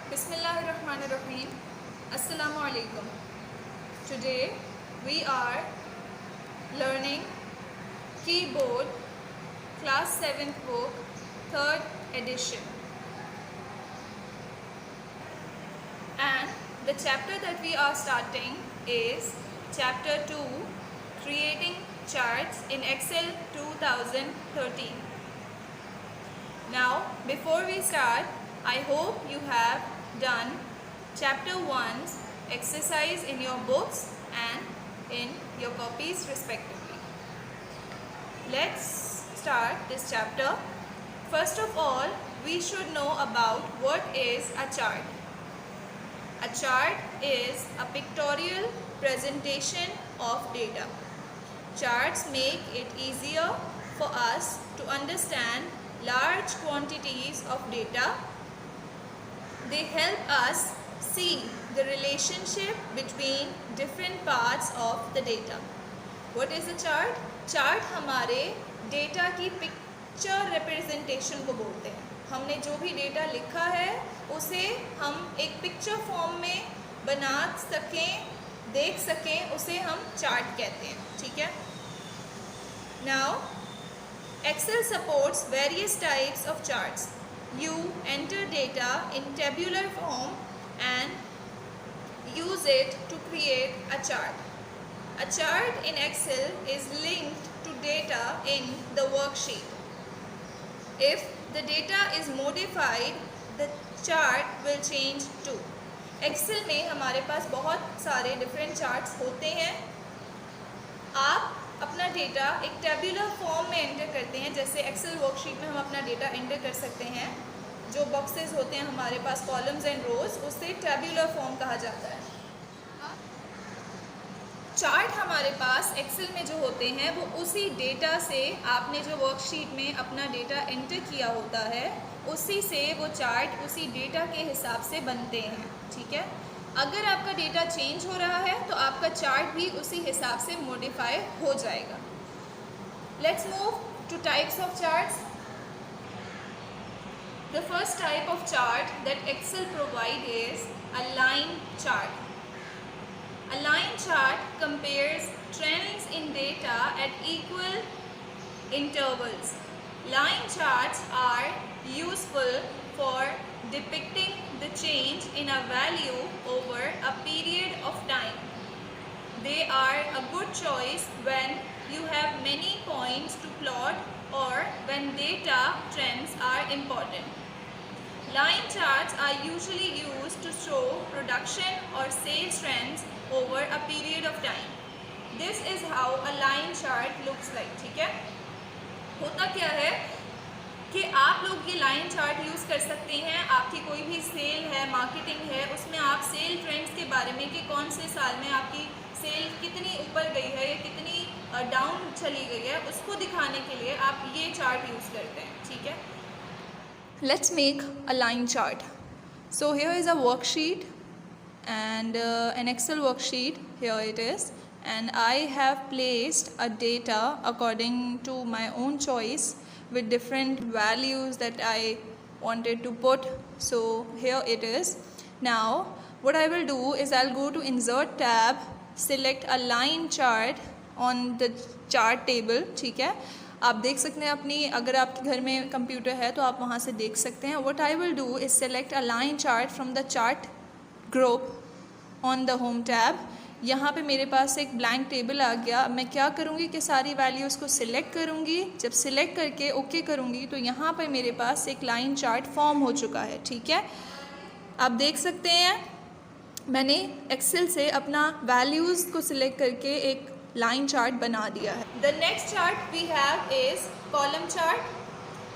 Bismillahirrahmanirrahim. Assalamu alaikum. Today we are learning keyboard class 7th book 3rd edition, and the chapter that we are starting is chapter 2, creating charts in Excel 2013. Now before we start, I hope you have done chapter 1's exercise in your books and in your copies respectively. Let's start this chapter. First of all, we should know about what is a chart. A chart is a pictorial presentation of data. Charts make it easier for us to understand large quantities of data. They help us see the relationship between different parts of the data. What is a chart? Chart हमारे data की picture representation को बोलते हैं. हमने जो भी data लिखा है उसे हम एक पिक्चर फॉर्म में बना सकें, देख सकें, उसे हम चार्ट कहते हैं. ठीक है. Now Excel supports various types of charts. You enter data in tabular form and use it to create a chart. A chart in Excel is linked to data in the worksheet. If the data is modified, the chart will change too. Excel में हमारे पास बहुत सारे different charts होते हैं. आप अपना data एक tabular form में एंटर करते हैं. जैसे एक्सेल वर्कशीट में हम अपना डेटा एंटर कर सकते हैं. जो बॉक्सेस होते हैं हमारे पास, कॉलम्स एंड रोज, उससे टेबुलर फॉर्म कहा जाता है. चार्ट हमारे पास एक्सेल में जो होते हैं वो उसी डेटा से, आपने जो वर्कशीट में अपना डेटा एंटर किया होता है उसी से वो चार्ट उसी डेटा के हिसाब से बनते हैं. ठीक है. अगर आपका डेटा चेंज हो रहा है तो आपका चार्ट भी उसी हिसाब से मॉडिफाई हो जाएगा. Let's move to types of charts. The first type of chart that Excel provide is a line chart. A line chart compares trends in data at equal intervals. Line charts are useful for depicting the change in a value over a period of time. They are a good choice when you have many points to plot or when data trends are important. Line charts are usually used to show production or sales trends over a period of time. This is how a line chart looks like. ठीक है. होता क्या है कि आप लोग ये line chart use कर सकते हैं. आपकी कोई भी सेल है, मार्केटिंग है, उसमें आप सेल ट्रेंड्स के बारे में कि कौन से साल में आपकी सेल कितनी ऊपर गई है या कितनी डाउन चली गई है, उसको दिखाने के लिए आप ये चार्ट यूज़ करते हैं. ठीक है. Let's make a line chart. So here is a worksheet and an Excel worksheet. Here it is, and I have placed a data according to my own choice with different values that I wanted to put. So here it is. Now what I will do is I'll go to insert tab, select a line chart on the chart table. ठीक है. आप देख सकते हैं अपनी, अगर आपके घर में कंप्यूटर है तो आप वहाँ से देख सकते हैं. What I will do is select a line chart from the chart group on the home tab. यहाँ पे मेरे पास एक ब्लैंक टेबल आ गया. मैं क्या करूँगी कि सारी वैल्यूज़ को सिलेक्ट करूँगी. जब सिलेक्ट करके ओके करूँगी तो यहाँ पे मेरे पास एक लाइन चार्ट फॉर्म हो चुका है. ठीक है. आप देख सकते हैं मैंने एक्सेल से अपना वैल्यूज़ को सिलेक्ट करके एक लाइन चार्ट बना दिया है. The next chart we have is column chart.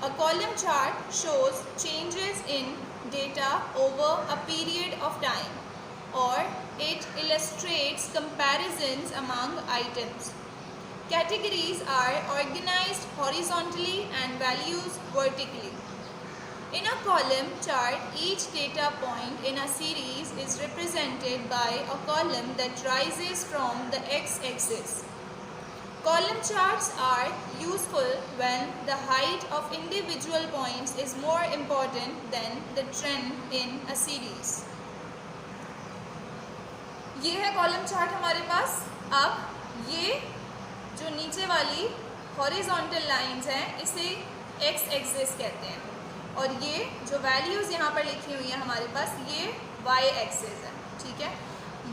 A column chart shows changes in data over a period of time, or it illustrates comparisons among items. Categories are organized horizontally and values vertically. In a column chart, each data point in a series is represented by a column that rises from the x-axis. Column charts are useful when the height of individual points is more important than the trend in a series. ये है column chart हमारे पास। अब ये जो नीचे वाली horizontal lines हैं इसे एक्स एक्सिस कहते हैं, और ये जो वैल्यूज़ यहाँ पर लिखी हुई हैं हमारे पास ये वाई एक्सिस है। ठीक है,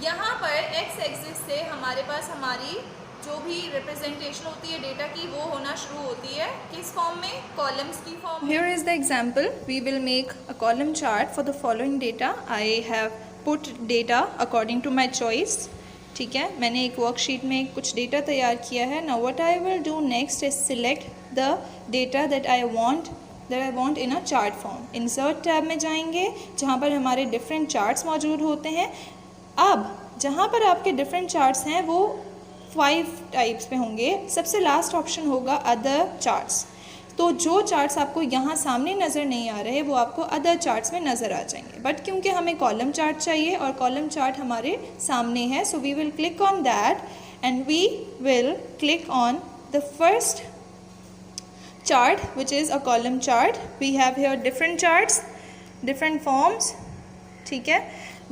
यहाँ पर एक्स एक्सिस से हमारे पास हमारी जो भी रिप्रेजेंटेशन होती है डेटा की वो होना शुरू होती है किस फॉर्म में, कॉलम्स की form. Here is the example. We will make a column chart for the following data. I have put data according to my choice. ठीक है, मैंने एक वर्कशीट में कुछ डेटा तैयार किया है। Now what I will do next is select the data that I want in a chart form. Insert tab में जाएंगे जहाँ पर हमारे different charts मौजूद होते हैं। अब जहाँ पर आपके different charts हैं वो 5 टाइप्स पे होंगे। सबसे लास्ट ऑप्शन होगा अदर चार्ट्स। तो जो चार्ट्स आपको यहाँ सामने नज़र नहीं आ रहे वो आपको अदर चार्ट्स में नज़र आ जाएंगे, बट क्योंकि हमें कॉलम चार्ट चाहिए और कॉलम चार्ट हमारे सामने है, so we will click on that and we will click on the first chart which is a column chart. We have here different charts, different forms. ठीक है,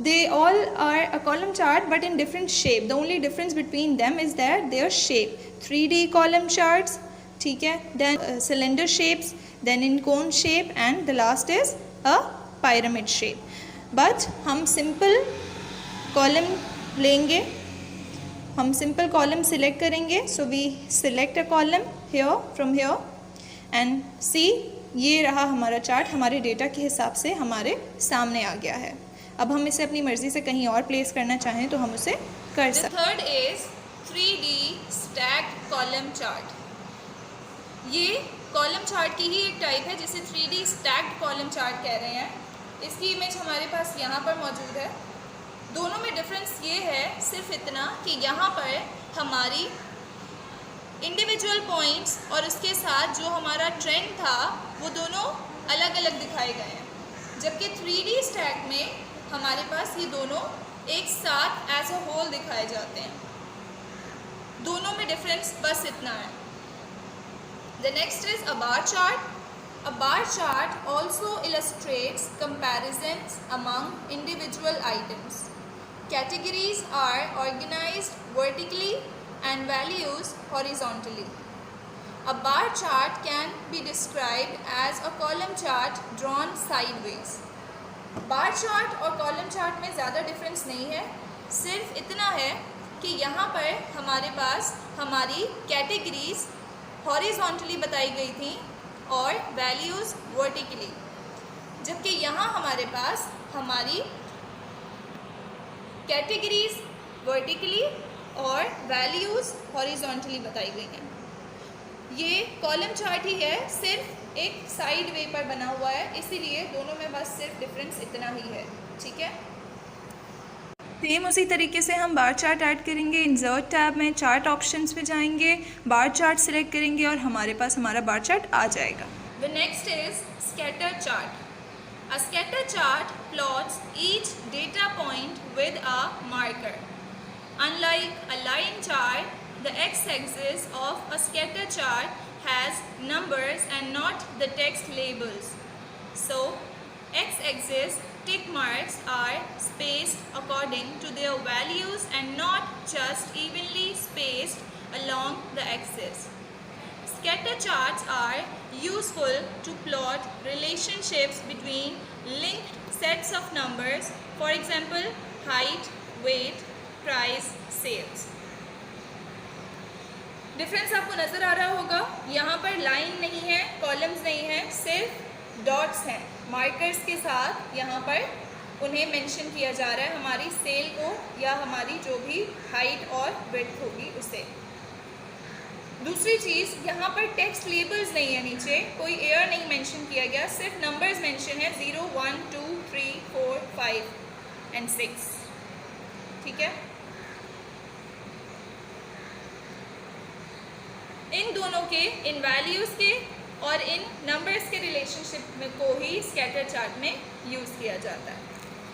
they all are a column chart but in different shape. The only difference between them is that their shape. 3D column charts, ठीक है, then cylinder shapes, then in cone shape and the last is a pyramid shape. But हम simple column लेंगे, हम simple column select करेंगे. So we select a column here from here and see ये रहा हमारा chart, हमारे data के हिसाब से हमारे सामने आ गया है। अब हम इसे अपनी मर्ज़ी से कहीं और प्लेस करना चाहें तो हम उसे कर सकते हैं। Third is 3D stacked column chart. ये कॉलम चार्ट की ही एक टाइप है जिसे 3D स्टैक्ड कॉलम चार्ट कह रहे हैं। इसकी इमेज हमारे पास यहाँ पर मौजूद है। दोनों में डिफरेंस ये है सिर्फ इतना कि यहाँ पर हमारी इंडिविजुअल पॉइंट्स और उसके साथ जो हमारा ट्रेंड था वो दोनों अलग अलग दिखाए गए हैं, जबकि 3D स्टैक में हमारे पास ये दोनों एक साथ एज अ होल दिखाए जाते हैं। दोनों में डिफरेंस बस इतना है। The next is a bar chart. A bar chart also illustrates comparisons among individual items. Categories are organized vertically and values horizontally. A bar chart can be described as a column chart drawn sideways. Bar chart और column chart में ज़्यादा difference नहीं है, सिर्फ इतना है कि यहाँ पर हमारे पास हमारी कैटेगरीज हॉरिजॉन्टली बताई गई थी और वैल्यूज़ वर्टिकली, जबकि यहाँ हमारे पास हमारी कैटेगरीज वर्टिकली और वैल्यूज़ हॉरिजॉन्टली बताई गई हैं। ये कॉलम चार्ट ही है, सिर्फ एक साइड वे पर बना हुआ है, इसीलिए दोनों में बस सिर्फ डिफरेंस इतना ही है। ठीक है, सेम उसी तरीके से हम बार चार्ट ऐड करेंगे। इंसर्ट टैब में चार्ट ऑप्शंस पे जाएंगे, बार चार्ट सिलेक्ट करेंगे और हमारे पास हमारा बार चार्ट आ जाएगा। The next is scatter chart. A scatter chart plots each data point with a marker. Unlike a line chart, the x-axis of a scatter chart has numbers and not the text labels. So, x-axis tick marks are spaced according to their values and not just evenly spaced along the axis. Scatter charts are useful to plot relationships between linked sets of numbers, for example, height, weight, price, sales. Difference आपको नज़र आ रहा होगा, यहाँ पर line नहीं है, columns नहीं है, सिर्फ डॉट्स हैं। मार्कर्स के साथ यहाँ पर उन्हें मेंशन किया जा रहा है हमारी सेल को या हमारी जो भी हाइट और विड्थ होगी उसे। दूसरी चीज़, यहाँ पर टेक्स्ट लेबल्स नहीं है, नीचे कोई एयर नहीं मेंशन किया गया, सिर्फ नंबर्स मेंशन है 0, 1, 2, 3, 4, 5 एंड 6। ठीक है, इन दोनों के, इन वैल्यूज़ के और इन नंबर्स के रिलेशनशिप में को ही स्कैटर चार्ट में यूज़ किया जाता है।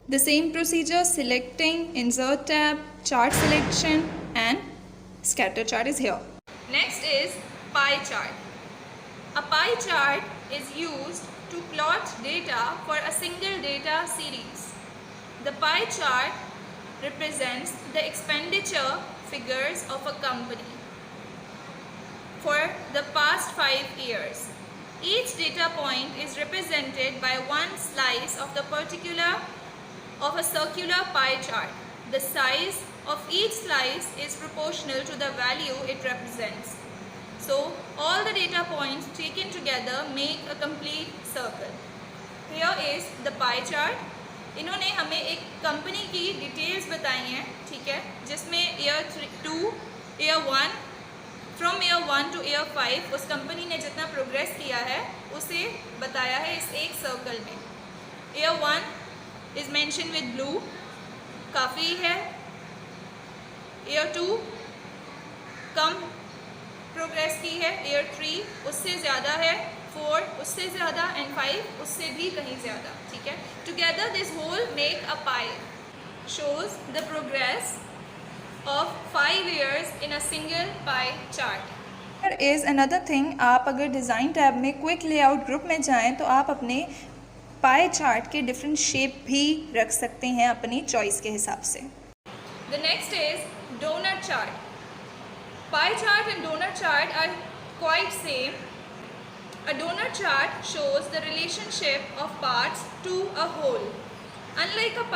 The same procedure, selecting, insert tab, chart selection and scatter chart is here. Next is pie chart. A pie chart is used to plot data for a single data series. The pie chart represents the expenditure figures of a company for the past 5 years. Each data point is represented by one slice of a circular pie chart. The size of each slice is proportional to the value it represents. So all the data points taken together make a complete circle. Here is the pie chart. इन्होंने हमें एक company की details बताई हैं, ठीक है, जिसमें year 2, year 1, from year 1 two year 5 उस कंपनी ने जितना प्रोग्रेस किया है उसे बताया है इस एक सर्कल में. Year 1 is mention with blue, काफ़ी है. ईयर 2 कम प्रोग्रेस की है. ईयर 3 उससे ज़्यादा है. 4 उससे ज़्यादा एंड 5 उससे भी कहीं ज़्यादा. ठीक है. Together this whole make a pie, shows the progress of 5 years in a single pie chart. Is another thing, आप अगर डिज़ाइन टैब में क्विक लेआउट ग्रुप में जाएं तो आप अपने पाई चार्ट के डिफरेंट शेप भी रख सकते हैं अपनी चॉइस के हिसाब से. The next is donut chart. Pie chart and donut chart are quite same. A donut chart shows the relationship of parts to a whole. Unlike a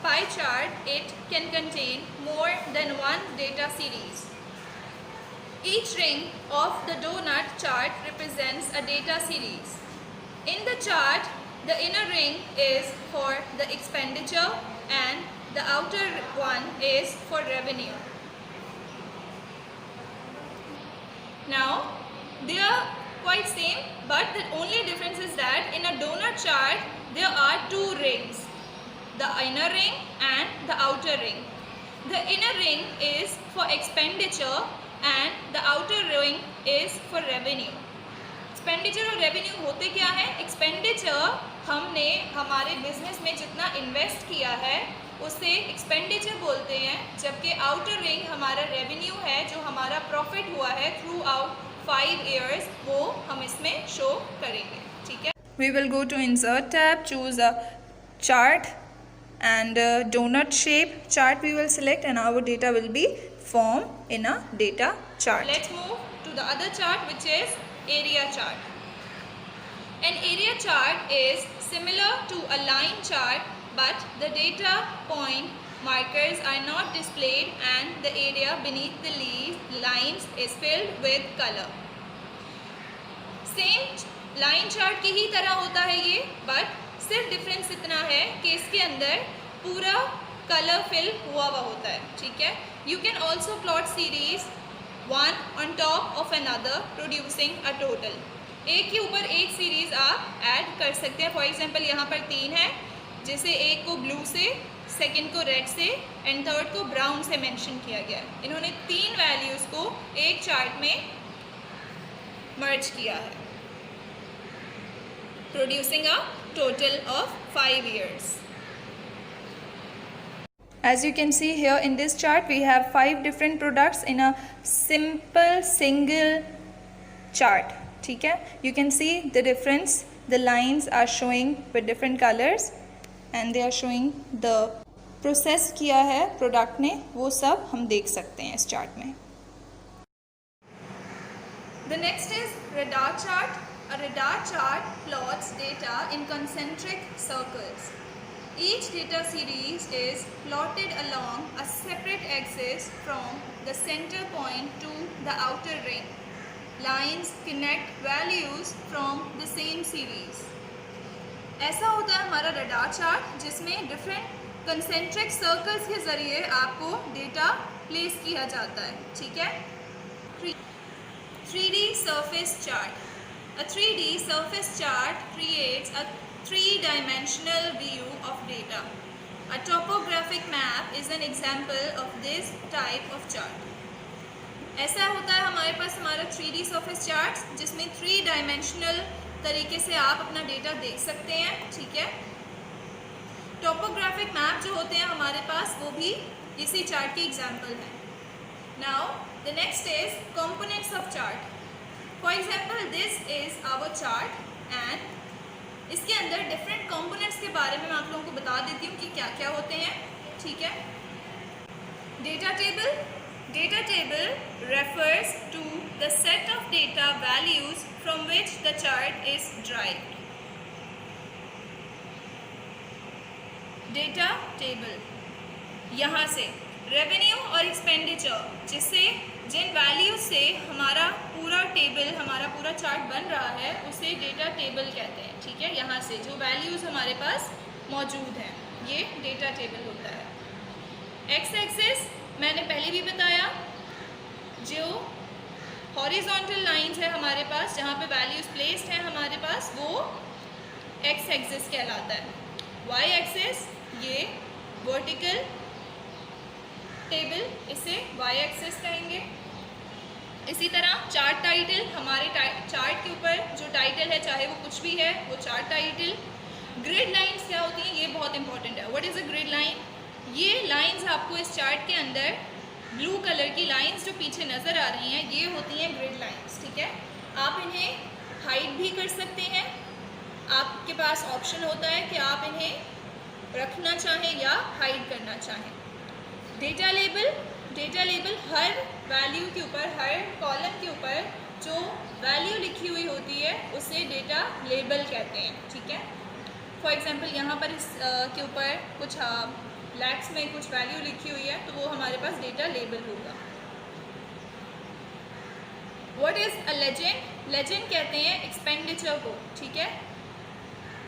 pie chart, it can contain more than one data series. Each ring of the donut chart represents a data series. In the chart, the inner ring is for the expenditure and the outer one is for revenue. Now they are quite same, but the only difference is that in a donut chart there are 2 rings, the inner ring and the outer ring. The inner ring is for expenditure and the outer ring is for revenue. Expenditure और revenue होते क्या है? Expenditure हमने हमारे business में जितना invest किया है उसे एक्सपेंडिचर बोलते हैं, जबकि आउटर रिंग हमारा रेवेन्यू है, जो हमारा प्रॉफिट हुआ है थ्रू आउट 5 years, वो हम इसमें शो करेंगे. ठीक है. We will go to insert tab, choose a chart and a donut shape chart we will select, and our data will be formed in a data chart. Let's move to the other chart, which is area chart. An area chart is similar to a line chart, but the data point markers are not displayed and the area beneath the lines is filled with color. Same line chart की ही तरह होता है ये, but सिर्फ difference इतना है कि इसके अंदर पूरा कलर फिल हुआ होता है. ठीक है. You can also plot series one on top of another, producing a total. एक के ऊपर एक सीरीज आप ऐड कर सकते हैं. फॉर एग्जाम्पल यहाँ पर 3 है, जैसे एक को ब्लू से, सेकंड को रेड से एंड थर्ड को ब्राउन से मेंशन किया गया है. इन्होंने 3 वैल्यूज़ को एक चार्ट में मर्ज किया है, producing a total of 5 years. As you can see here in this chart, we have 5 different products in a simple single chart. ठीक है. You can see the difference. The lines are showing with different colors and they are showing the process किया है product ने, वो सब हम देख सकते हैं इस chart में. The next is radar chart. A radar chart plots data in concentric circles. Each data series is plotted along a separate axis from the center point to the outer ring. Lines connect values from the same series. ऐसा होता है हमारा radar chart, जिसमें different concentric circles के ज़रिए आपको data place किया जाता है. ठीक है. 3D surface chart. A 3D surface chart creates a 3-dimensional view of data. A topographic map is an example of this type of chart. ऐसा होता है हमारे पास हमारा 3D surface charts, जिसमें 3-dimensional तरीके से आप अपना डेटा देख सकते हैं. ठीक है. टोपोग्राफिक मैप जो होते हैं हमारे पास, वो भी इसी चार्ट की एग्जाम्पल है. Now The next is components of chart. For example, this is our chart and इसके अंदर different components के बारे में मैं आप लोगों को बता देती हूँ कि क्या क्या होते हैं. ठीक है. Data table. Data table refers to the set of data values from which the chart is derived. Data table. यहाँ से रेवेन्यू और एक्सपेंडिचर जिन वैल्यूज से हमारा पूरा टेबल, हमारा पूरा चार्ट बन रहा है, उसे डेटा टेबल कहते हैं. ठीक है. यहाँ से जो वैल्यूज हमारे पास मौजूद हैं, ये डेटा टेबल होता है. एक्स एक्सिस मैंने पहले भी बताया, जो हॉरिजॉन्टल लाइंस है हमारे पास, जहाँ पे वैल्यूज प्लेस्ड हैं हमारे पास, वो एक्स एक्सिस कहलाता है. वाई एक्सिस ये वर्टिकल टेबल, इसे वाई एक्सिस कहेंगे. इसी तरह चार्ट टाइटल, हमारे चार्ट के ऊपर जो टाइटल है, चाहे वो कुछ भी है, वो चार्ट टाइटल. ग्रिड लाइंस क्या होती हैं, ये बहुत इंपॉर्टेंट है. What is a grid line? ये लाइंस आपको इस चार्ट के अंदर ब्लू कलर की लाइंस जो पीछे नज़र आ रही हैं, ये होती हैं ग्रिड लाइंस. ठीक है. आप इन्हें हाइड भी कर सकते हैं. आपके पास ऑप्शन होता है कि आप इन्हें रखना चाहें या हाइड करना चाहें. Data label. डेटा लेबल हर वैल्यू के ऊपर, हर कॉलम के ऊपर जो वैल्यू लिखी हुई होती है, उसे डेटा लेबल कहते हैं. ठीक है. फॉर एग्जांपल यहाँ पर इस के ऊपर कुछ लैक्स में कुछ वैल्यू लिखी हुई है, तो वो हमारे पास डेटा लेबल होगा. What is a legend? Legend कहते हैं एक्सपेंडिचर को. ठीक है.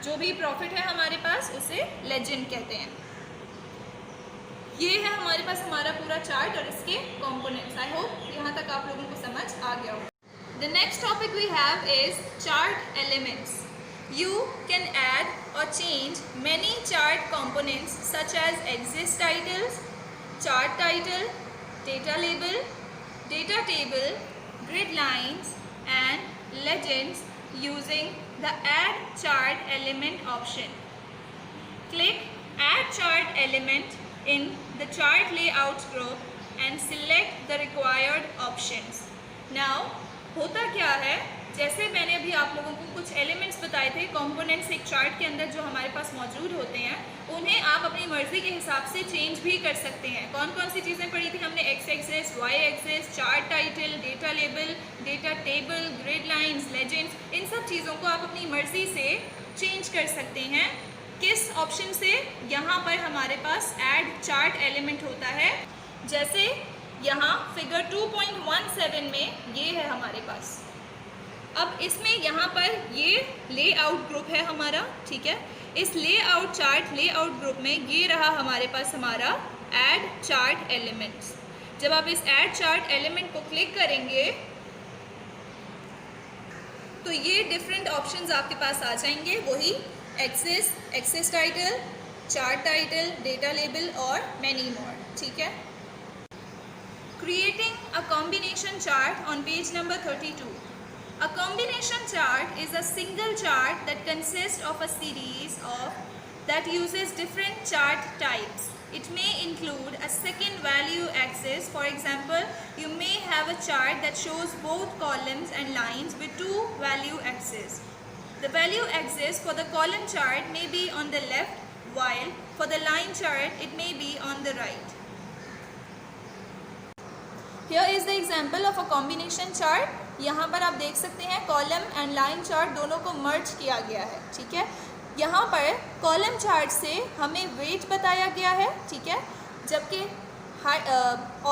जो भी प्रॉफिट है हमारे पास, उसे लेजेंड कहते हैं. ये है हमारे पास हमारा पूरा चार्ट और इसके कंपोनेंट्स. आई होप यहाँ तक आप लोगों को समझ आ गया हो. The next topic we have is chart elements. You can add or change many chart components such as axis titles, chart title, data label, data table, grid lines and legends using the add chart element option. Click add chart element in the chart layouts group and select the required options. Now होता क्या है, जैसे मैंने अभी आप लोगों को कुछ एलिमेंट्स बताए थे, कंपोनेंट्स एक चार्ट के अंदर जो हमारे पास मौजूद होते हैं, उन्हें आप अपनी मर्ज़ी के हिसाब से चेंज भी कर सकते हैं. कौन कौन सी चीज़ें पढ़ी थी हमने? X axis, Y axis, chart title, data label, data table, grid lines, legends. इन सब चीज़ों को आप अपनी मर्ज़ी से चेंज कर सकते हैं. किस ऑप्शन से? यहाँ पर हमारे पास ऐड चार्ट एलिमेंट होता है. जैसे यहाँ फिगर 2.17 में ये है हमारे पास. अब इसमें यहाँ पर ये लेआउट ग्रुप है हमारा. ठीक है. इस लेआउट चार्ट लेआउट ग्रुप में ये रहा हमारे पास हमारा ऐड चार्ट एलिमेंट्स. जब आप इस ऐड चार्ट एलिमेंट को क्लिक करेंगे तो ये डिफरेंट ऑप्शंस आपके पास आ जाएंगे. वही axis, axis title, chart title, data label और मैनी मोर. ठीक है. Creating a combination chart on page number 32. A combination chart is a single chart that consists of a series that uses different chart types. It may include a second value axis. For example, you may have a chart that shows both columns and lines with two value axes. The value axis for the column chart may be on the left, while for the line chart it may be on the right. Here is the example of a combination chart. यहाँ पर आप देख सकते हैं column and line chart दोनों को मर्ज किया गया है. ठीक है. यहाँ पर कॉलम चार्ट से हमें वेट बताया गया है. ठीक है. जबकि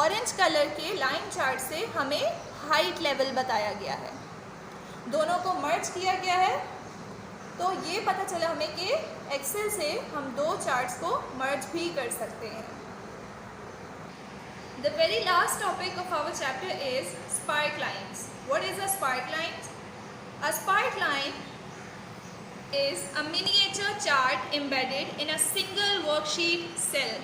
ऑरेंज कलर के लाइन चार्ट से हमें हाइट लेवल बताया गया है. दोनों को मर्ज किया गया है, तो ये पता चला हमें कि एक्सेल से हम दो चार्ट्स को मर्ज भी कर सकते हैं. The very last topic of our chapter is spark lines. What is a spark line? A spark line is a miniature chart embedded in a single worksheet cell.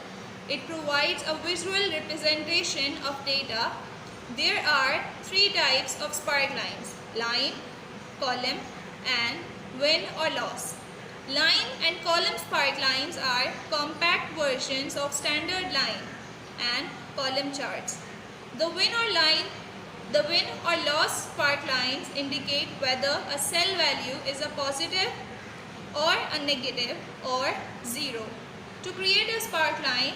It provides a visual representation of data. There are three types of spark lines: line, column, and win or loss. Line and column spark lines are compact versions of standard line and column charts. The win or loss spark lines indicate whether a cell value is a positive or a negative or 0. To create a spark line,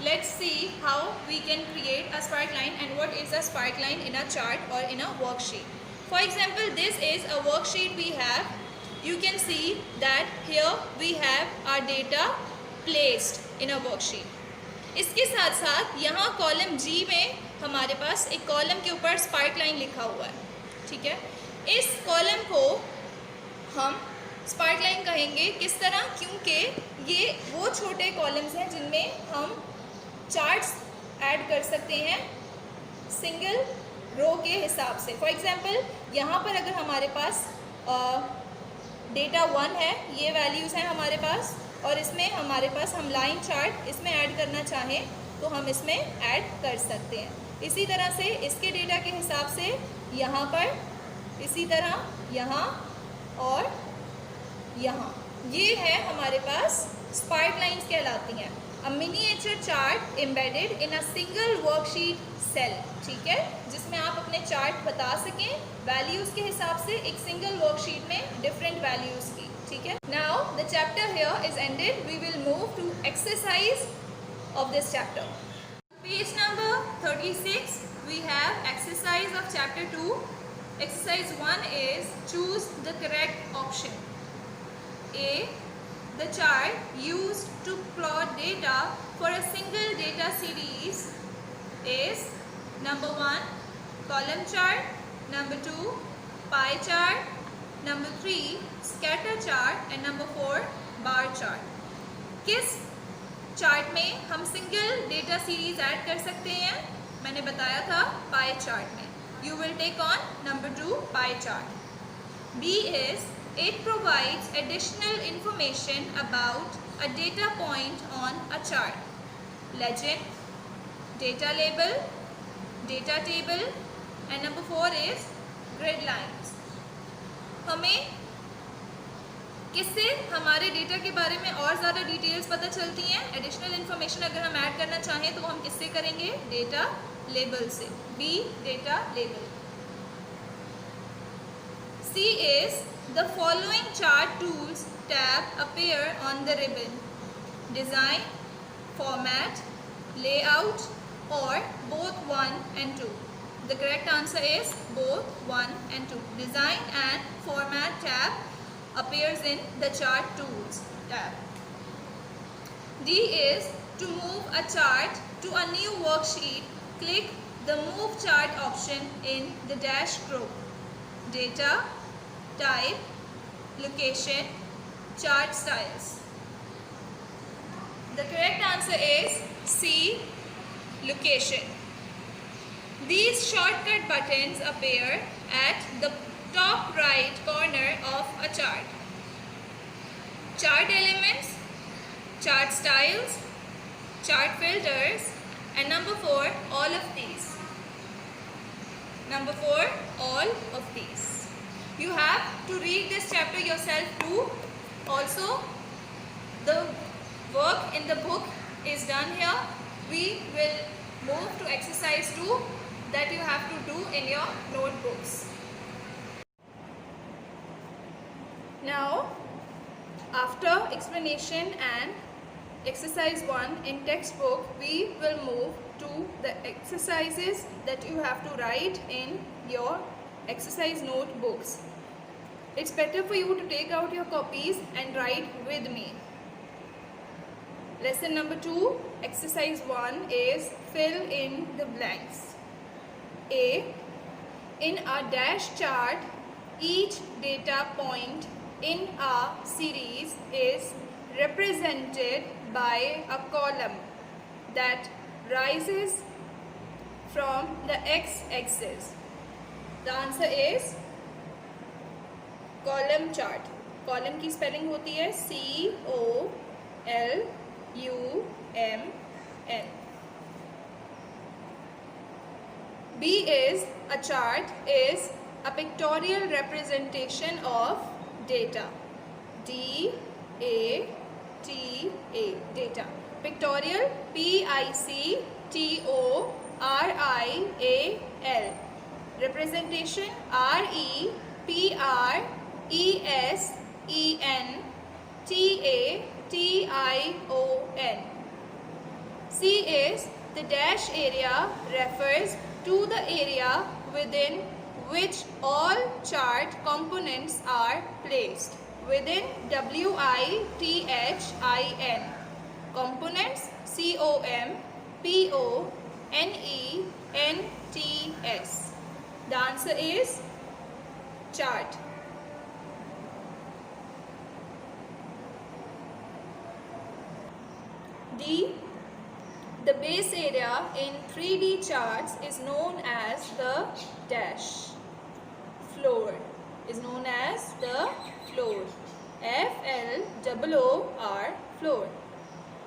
let's see how we can create a spark line and what is a spark line in a chart or in a worksheet. For example, this is a worksheet we have. You can see that here we have our data placed in a worksheet. इसके साथ साथ यहाँ column जी में हमारे पास एक column के ऊपर spark line लिखा हुआ है, ठीक है। इस कॉलम को हम स्पार्क लाइन कहेंगे, किस तरह, क्योंकि ये वो छोटे कॉलम्स हैं जिनमें हम चार्ट्स ऐड कर सकते हैं सिंगल रो के हिसाब से। फॉर एग्जांपल यहाँ पर अगर हमारे पास डेटा 1 है, ये वैल्यूज़ हैं हमारे पास, और इसमें हमारे पास हम लाइन चार्ट इसमें ऐड करना चाहें तो हम इसमें ऐड कर सकते हैं। इसी तरह से इसके डेटा के हिसाब से यहाँ पर, इसी तरह यहाँ और यहाँ, ये है हमारे पास स्पार्क लाइंस कहलाती हैं। A miniature chart embedded in a single worksheet cell, ठीक है, जिसमें आप अपने चार्ट बता सकें वैल्यूज़ के हिसाब से एक सिंगल वर्कशीट में डिफरेंट वैल्यूज़ की, ठीक है। Now the chapter here is ended, we will move to exercise of this chapter. Page number 36, we have exercise of chapter 2. Exercise 1 is choose the correct option. A. The chart used to plot data for a single data series is number 1 column chart, number 2 pie chart, number 3 scatter chart and number 4 bar chart. किस chart में हम single data series add कर सकते हैं? मैंने बताया था pie chart में। You will take on number 2 pie chart. B is it provides additional information about a data point on a chart, legend, data label, data table and number 4 is grid lines. हमें किससे हमारे data के बारे में और ज़्यादा details पता चलती हैं? एडिशनल इन्फॉर्मेशन अगर हम ऐड करना चाहें तो हम किससे करेंगे? डेटा लेबल से। B data label. C is the following chart tools tab appear on the ribbon, design, format, layout और both 1 and 2. The correct answer is both 1 and 2. Design and format tab appears in the chart tools tab. D is to move a chart to a new worksheet, click the move chart option in the dash group. Data, type, location, chart styles. The correct answer is C, location. These shortcut buttons appear at the top right corner of a chart. Chart elements, chart styles, chart filters and number 4 all of these. Number 4 all of these. You have to read this chapter yourself too. Also the work in the book is done here. We will move to exercise 2 that you have to do in your notebooks. Now, after explanation and exercise 1 in textbook, we will move to the exercises that you have to write in your exercise notebooks. It's better for you to take out your copies and write with me. Lesson number 2, exercise 1 is fill in the blanks. A. In a dash chart, each data point in a series is represented by a column that rises from the x-axis. The answer is column chart. Column की spelling होती है C-O-L-U-M-N. B is a chart is a pictorial representation of data. D-A-T-A, data. Pictorial, P-I-C-T-O RIAL. Representation REPRESENTATION. C is the dash area refers to the area within which all chart components are placed. Within WITHIN. Components COMPONENTS. The answer is chart. D. The base area in 3D charts is known as the dash. Floor is known as the floor. FLOOR, floor.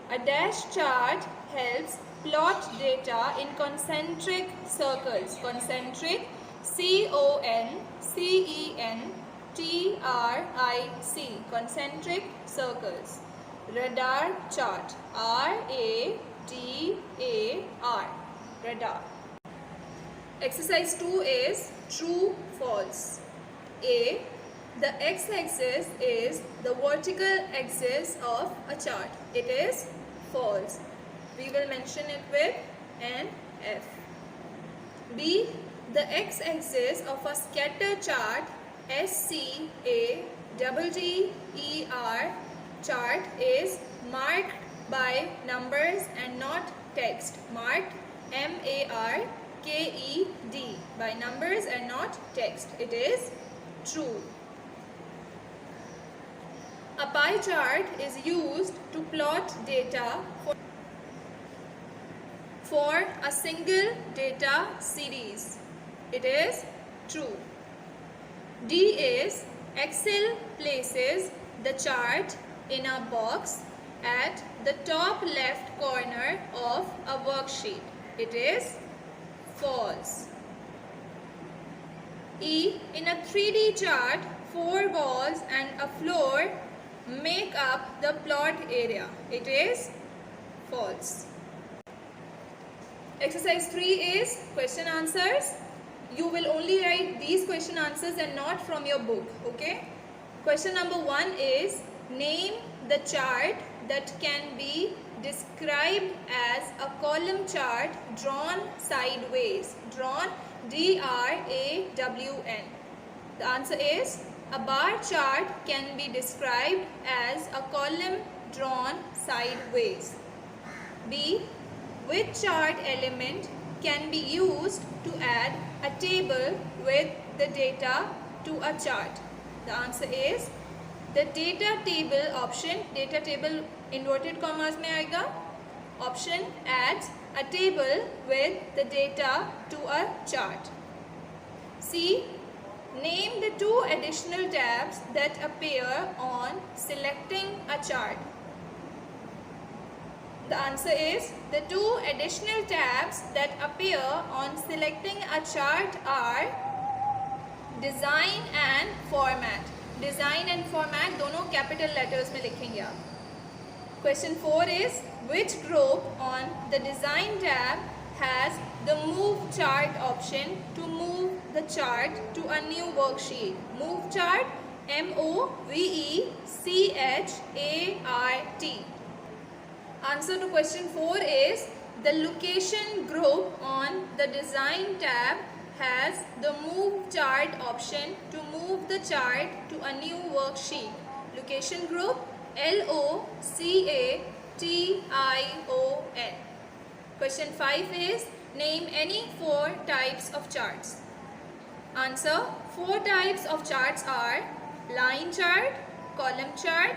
A dash chart helps plot data in concentric circles. Concentric, CONCENTRIC, concentric circles. Radar chart, RADAR, radar. Exercise 2 is true, false. A. The x-axis is the vertical axis of a chart. It is false. We will mention it with an F. B. The x-axis of a scatter chart, SCATTER chart, is marked by numbers and not text. Marked MARKED by numbers and not text. It is true. A pie chart is used to plot data for a single data series. It is true. D is Excel places the chart in a box at the top left corner of a worksheet. It is false. E. In a 3D chart, 4 walls and a floor make up the plot area. It is false. Exercise 3 is question answers. You will only write these question answers and not from your book. Okay? Question number 1 is name the chart that can be described as a column chart drawn sideways. Drawn DRAWN. The answer is a bar chart can be described as a column drawn sideways. B. Which chart element can be used to add a table with the data to a chart? The answer is the data table option. Data table inverted commas में आएगा. Option adds a table with the data to a chart. C. Name the 2 additional tabs that appear on selecting a chart. The answer is the 2 additional tabs that appear on selecting a chart are Design and Format. Design and Format दोनों capital letters में लिखेंगे आप. Question 4 is which group on the Design tab has the Move Chart option to move the chart to a new worksheet? Move Chart, MOVECHART. Answer to question 4 is the Location group on the Design tab has the Move Chart option to move the chart to a new worksheet. Location group LOCATION. Question 5 is name any 4 types of charts. Answer: 4 types of charts are line chart, column chart,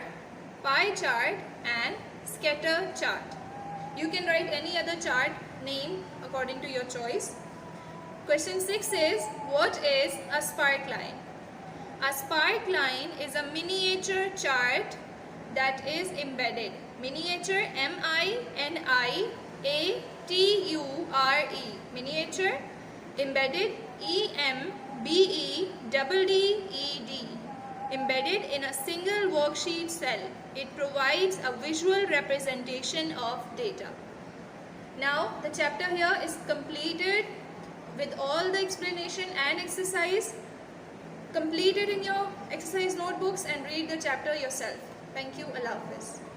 pie chart and scatter chart. You can write any other chart name according to your choice. Question 6 is what is a spark line? A spark line is a miniature chart that is embedded. Miniature MINIATURE. Miniature. Embedded EMBEDDED. Embedded in a single worksheet cell. It provides a visual representation of data. Now the chapter here is completed with all the explanation and exercise. Complete it in your exercise notebooks and read the chapter yourself. Thank you. Allah Hafiz.